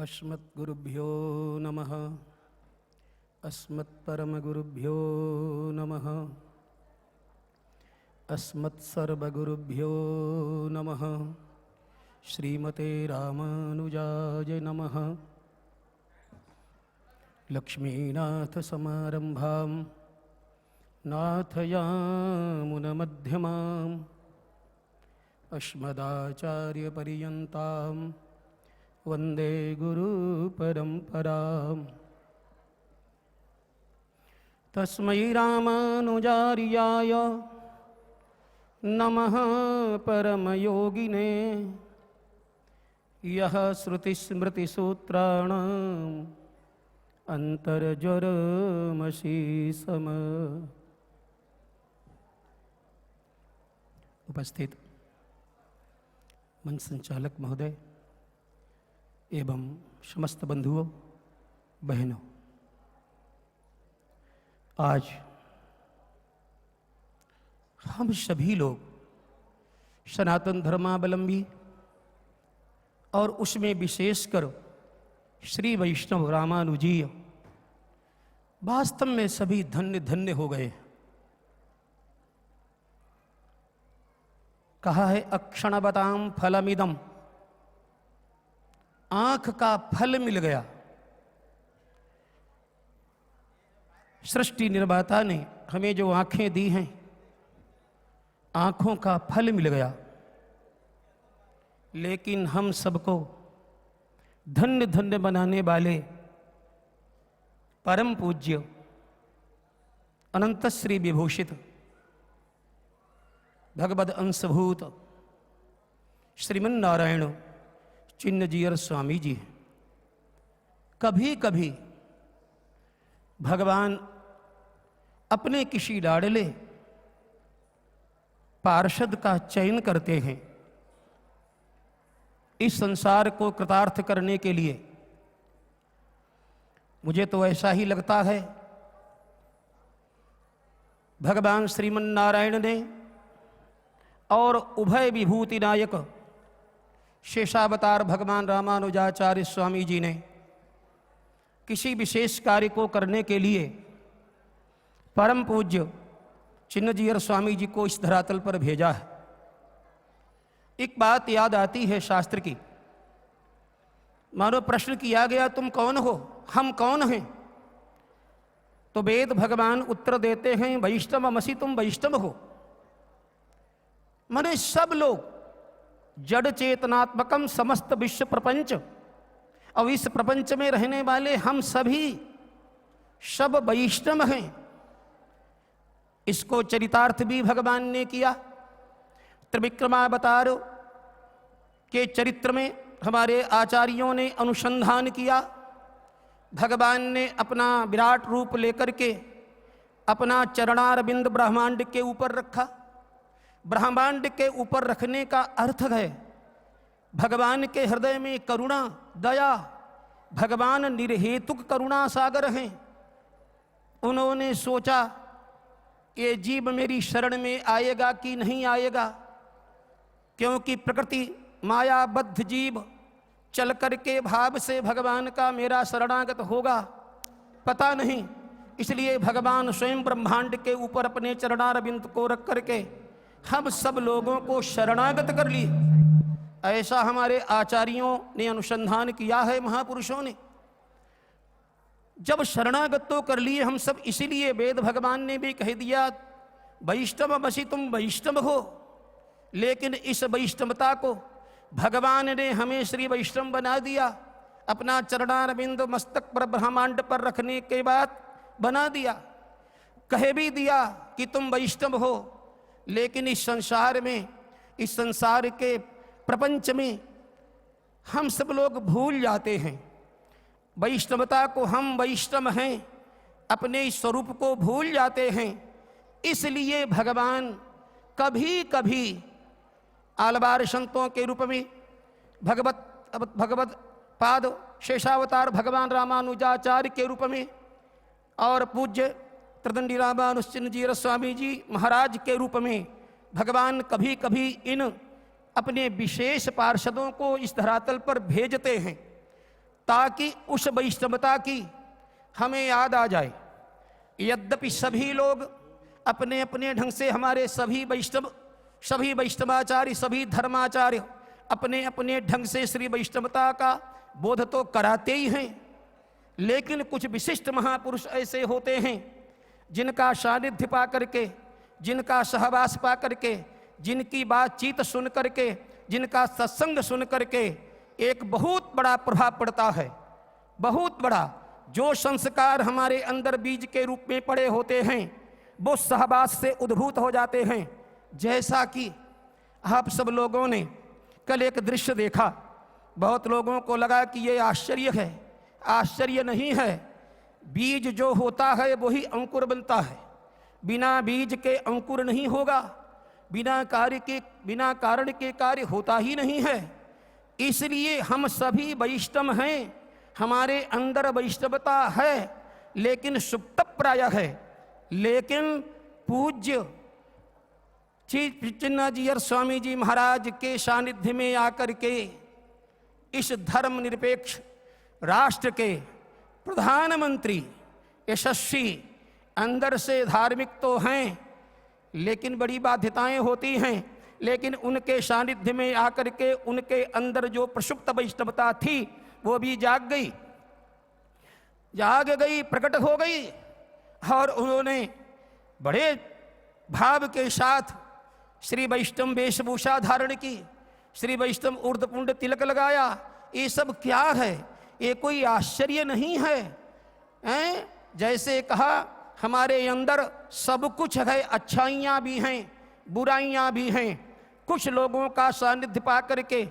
अस्मद्गुरुभ्यो नमः। अस्मत्परमगुरुभ्यो नमः। अस्मत्सर्वगुरुभ्यो नमः। श्रीमते रामानुजाय नमः। लक्ष्मीनाथसमारम्भां नाथयामुनमध्यमाम् अस्मदाचार्यपर्यन्तां वन्दे गुरुपरम्पराम्। तस्मै रामानुजार्याय नमः परमयोगिने यः श्रुतिस्मृतिसूत्राणाम् अन्तर्ज्वरमसि सम। उपस्थित मंच संचालक महोदय एवं समस्त बंधुओं बहनों, आज हम सभी लोग सनातन धर्मावलंबी और उसमें विशेषकर श्री वैष्णव रामानुजीय वास्तव में सभी धन्य धन्य हो गए। कहा है अक्षणवतां फलमिदं, आंख का फल मिल गया। सृष्टि निर्माता ने हमें जो आंखें दी हैं, आंखों का फल मिल गया। लेकिन हम सबको धन्य धन्य बनाने वाले परम पूज्य अनंत श्री विभूषित भगवद अंशभूत श्रीमन्नारायण चिन्नजीयर स्वामी जी हैं। कभी कभी भगवान अपने किसी लाडले पार्षद का चयन करते हैं इस संसार को कृतार्थ करने के लिए। मुझे तो ऐसा ही लगता है भगवान श्रीमन्नारायण ने और उभय विभूति नायक शेषावतार भगवान रामानुजाचार्य स्वामी जी ने किसी विशेष कार्य को करने के लिए परम पूज्य चिन्नजीयर स्वामी जी को इस धरातल पर भेजा है। एक बात याद आती है शास्त्र की। मानो प्रश्न किया गया, तुम कौन हो, हम कौन हैं? तो वेद भगवान उत्तर देते हैं, वैष्णवमसि, तुम वैष्णव हो। माने सब लोग जड़ चेतनात्मकम समस्त विश्व प्रपंच, और इस प्रपंच में रहने वाले हम सभी सब वैष्णव हैं। इसको चरितार्थ भी भगवान ने किया। त्रिविक्रमावतार के चरित्र में हमारे आचार्यों ने अनुसंधान किया। भगवान ने अपना विराट रूप लेकर के अपना चरणारविंद ब्रह्मांड के ऊपर रखा। ब्रह्मांड के ऊपर रखने का अर्थ है भगवान के हृदय में करुणा, दया। भगवान निर्हेतुक करुणा सागर हैं। उन्होंने सोचा ये जीव मेरी शरण में आएगा कि नहीं आएगा, क्योंकि प्रकृति मायाबद्ध जीव चल करके भाव से भगवान का मेरा शरणागत होगा, पता नहीं। इसलिए भगवान स्वयं ब्रह्मांड के ऊपर अपने चरणारविंद को रख करके हम सब लोगों को शरणागत कर लिए। ऐसा हमारे आचार्यों ने अनुसंधान किया है, महापुरुषों ने। जब शरणागत तो कर लिए हम सब, इसीलिए वेद भगवान ने भी कह दिया, वैष्णवमसि, तुम वैष्णव हो। लेकिन इस वैष्णवता को भगवान ने हमें श्री वैष्णव बना दिया। अपना चरणारविंद मस्तक पर ब्रह्मांड पर रखने के बाद बना दिया। कह भी दिया कि तुम वैष्णव हो। लेकिन इस संसार में, इस संसार के प्रपंच में हम सब लोग भूल जाते हैं वैष्णवता को। हम वैष्णव हैं, अपने स्वरूप को भूल जाते हैं। इसलिए भगवान कभी कभी आलवार संतों के रूप में भगवत पाद शेषावतार भगवान रामानुजाचार्य के रूप में और पूज्य त्रिदंडी रामानुज चिन्नजीयर स्वामी जी महाराज के रूप में भगवान कभी कभी इन अपने विशेष पार्षदों को इस धरातल पर भेजते हैं ताकि उस वैष्णवता की हमें याद आ जाए। यद्यपि सभी लोग अपने अपने ढंग से, हमारे सभी वैष्णवाचार्य, सभी धर्माचार्य अपने अपने ढंग से श्री वैष्णवता का बोध तो कराते ही हैं, लेकिन कुछ विशिष्ट महापुरुष ऐसे होते हैं जिनका सानिध्य पा करके, जिनका सहवास पा करके, जिनकी बातचीत सुन करके, जिनका सत्संग सुन करके एक बहुत बड़ा प्रभाव पड़ता है। बहुत बड़ा जो संस्कार हमारे अंदर बीज के रूप में पड़े होते हैं वो सहवास से उद्भूत हो जाते हैं। जैसा कि आप सब लोगों ने कल एक दृश्य देखा, बहुत लोगों को लगा कि ये आश्चर्य है। आश्चर्य नहीं है। बीज जो होता है वही अंकुर बनता है। बिना बीज के अंकुर नहीं होगा, बिना कारण के कार्य होता ही नहीं है। इसलिए हम सभी वैष्णव हैं, हमारे अंदर वैष्णवता है, लेकिन सुप्त प्राय है। लेकिन पूज्य चिन्नजीयर स्वामी जी महाराज के सानिध्य में आकर के इस धर्मनिरपेक्ष राष्ट्र के प्रधानमंत्री यशस्वी अंदर से धार्मिक तो हैं, लेकिन बड़ी बाध्यताएं होती हैं। लेकिन उनके सानिध्य में आकर के उनके अंदर जो प्रसुप्त वैष्णवता थी वो भी जाग गई, प्रकट हो गई। और उन्होंने बड़े भाव के साथ श्री वैष्णव वेशभूषा धारण की, श्री वैष्णव ऊर्ध्वपुंड तिलक लगाया। ये सब क्या है? ये कोई आश्चर्य नहीं है। जैसे कहा हमारे अंदर सब कुछ है, अच्छाइयाँ भी हैं, बुराइयाँ भी हैं। कुछ लोगों का सानिध्य पा करके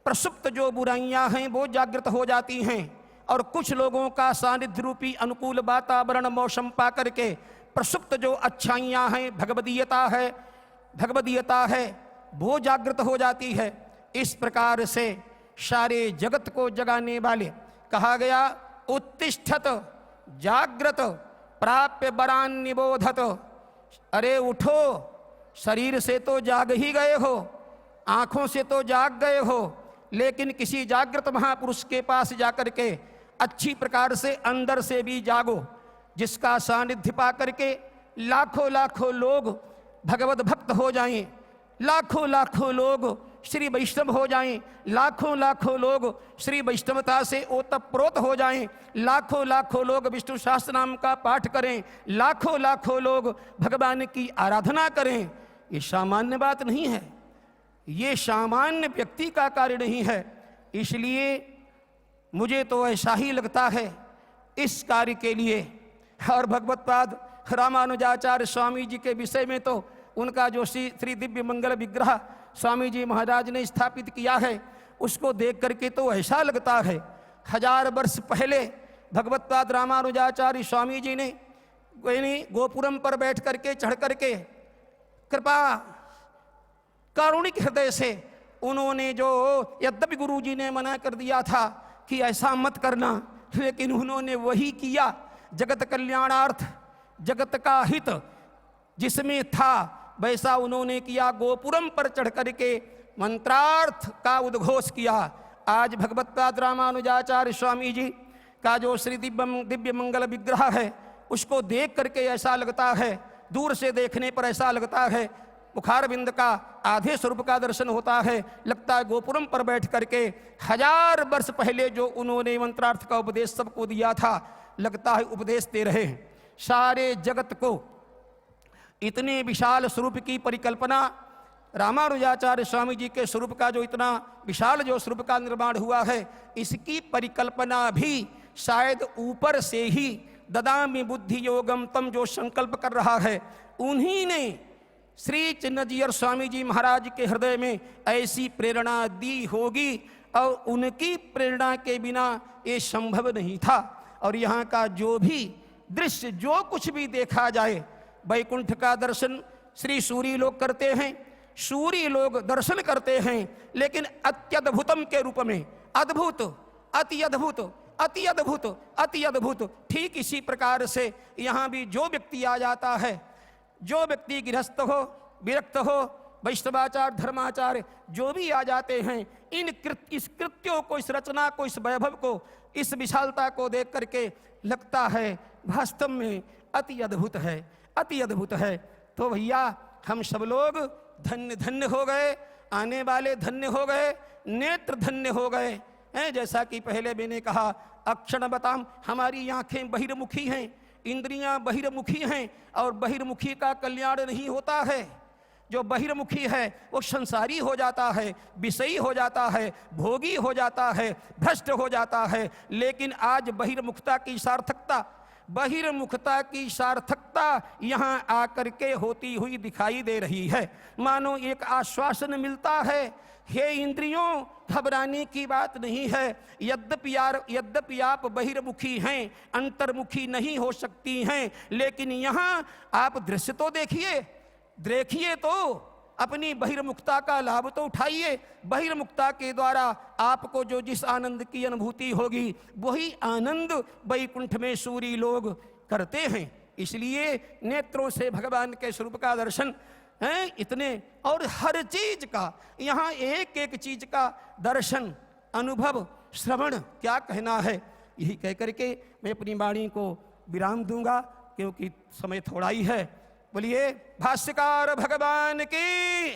प्रसुप्त जो बुराइयाँ हैं वो जागृत हो जाती हैं, और कुछ लोगों का सानिध्य रूपी अनुकूल वातावरण मौसम पा करके प्रसुप्त जो अच्छाइयाँ हैं, भगवदीयता है वो जागृत हो जाती है। इस प्रकार से सारे जगत को जगाने वाले कहा गया, उत्तिष्ठत जागृत प्राप्य बरान निबोधत। अरे उठो, शरीर से तो जाग ही गए हो, आंखों से तो जाग गए हो, लेकिन किसी जागृत महापुरुष के पास जाकर के अच्छी प्रकार से अंदर से भी जागो, जिसका सानिध्य पा करके लाखों लाखों लोग भगवत भक्त हो जाएं, लाखों लाखों लोग श्री वैष्णव हो जाएं, लाखों लाखों लोग श्री वैष्णवता से ओतप्रोत हो जाएं, लाखों लाखों लोग विष्णु शास्त्र नाम का पाठ करें, लाखों लाखों लोग भगवान की आराधना करें। ये सामान्य बात नहीं है, ये सामान्य व्यक्ति का कार्य नहीं है। इसलिए मुझे तो ऐसा ही लगता है इस कार्य के लिए। और भगवत्पाद रामानुजाचार्य स्वामी जी के विषय में तो उनका जो श्री दिव्य मंगल विग्रह स्वामी जी महाराज ने स्थापित किया है, उसको देख करके तो ऐसा लगता है 1000 वर्ष पहले भगवत्पाद रामानुजाचार्य स्वामी जी ने गोपुरम पर बैठ करके, चढ़ करके कृपा कारुणिक हृदय से उन्होंने जो, यद्यपि गुरु जी ने मना कर दिया था कि ऐसा मत करना, लेकिन उन्होंने वही किया। जगत कल्याणार्थ, जगत का हित जिसमें था वैसा उन्होंने किया। गोपुरम पर चढ़ करके मंत्रार्थ का उद्घोष किया। आज भगवत्पाद रामानुजाचार्य स्वामी जी का जो श्री दिव्य मंगल विग्रह है उसको देख करके ऐसा लगता है, दूर से देखने पर ऐसा लगता है मुखारबिंद का आधे स्वरूप का दर्शन होता है। लगता है गोपुरम पर बैठ करके 1000 वर्ष पहले जो उन्होंने मंत्रार्थ का उपदेश सबको दिया था, लगता है उपदेश दे रहे हैं। सारे जगत को इतने विशाल स्वरूप की परिकल्पना, रामानुजाचार्य स्वामी जी के स्वरूप का जो इतना विशाल जो स्वरूप का निर्माण हुआ है, इसकी परिकल्पना भी शायद ऊपर से ही ददामि बुद्धि योगम तम जो संकल्प कर रहा है, उन्हीं ने श्री चिन्नजीयर स्वामी जी महाराज के हृदय में ऐसी प्रेरणा दी होगी, और उनकी प्रेरणा के बिना ये संभव नहीं था। और यहाँ का जो भी दृश्य, जो कुछ भी देखा जाए, वैकुंठ का दर्शन श्री सूरी लोग करते हैं, सूरी लोग दर्शन करते हैं, लेकिन अत्यद्भुतम के रूप में, अद्भुत, अति अद्भुत, अति अद्भुत, अति अद्भुत। ठीक इसी प्रकार से यहाँ भी जो व्यक्ति आ जाता है, जो व्यक्ति गृहस्थ हो, विरक्त हो, वैष्णवाचार, धर्माचार्य जो भी आ जाते हैं, इस कृत्यों को, इस रचना को, इस वैभव को, इस विशालता को देख करके लगता है वास्तव में अति अद्भुत है, अति अद्भुत है। तो भैया हम सब लोग धन्य धन्य हो गए, आने वाले धन्य हो गए, नेत्र धन्य हो गए हैं। जैसा कि पहले मैंने कहा, अक्षण बताम, हमारी आंखें बहिर्मुखी हैं, इंद्रियां बहिर्मुखी हैं, और बहिर्मुखी का कल्याण नहीं होता है। जो बहिर्मुखी है वो संसारी हो जाता है, विषयी हो जाता है, भोगी हो जाता है, भ्रष्ट हो जाता है। लेकिन आज बहिर्मुखता की सार्थकता, बहिर्मुखता की सार्थकता यहाँ आकर के होती हुई दिखाई दे रही है। मानो एक आश्वासन मिलता है, हे इंद्रियों, घबराने की बात नहीं है। यद्यपि आप बहिर्मुखी हैं, अंतर्मुखी नहीं हो सकती हैं, लेकिन यहाँ आप दृश्य तो देखिए तो, अपनी बहिर्मुखता का लाभ तो उठाइए। बहिर्मुखता के द्वारा आपको जो जिस आनंद की अनुभूति होगी, वही आनंद वैकुंठ में सूरी लोग करते हैं। इसलिए नेत्रों से भगवान के स्वरूप का दर्शन है इतने, और हर चीज का, यहाँ एक एक चीज का दर्शन, अनुभव, श्रवण, क्या कहना है। यही कह करके मैं अपनी वाणी को विराम दूंगा, क्योंकि समय थोड़ा ही है। बोलिए भाष्यकार भगवान की,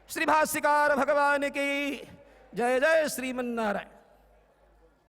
श्री भाष्यकार भगवान की जय। जय श्रीमन्नारायण।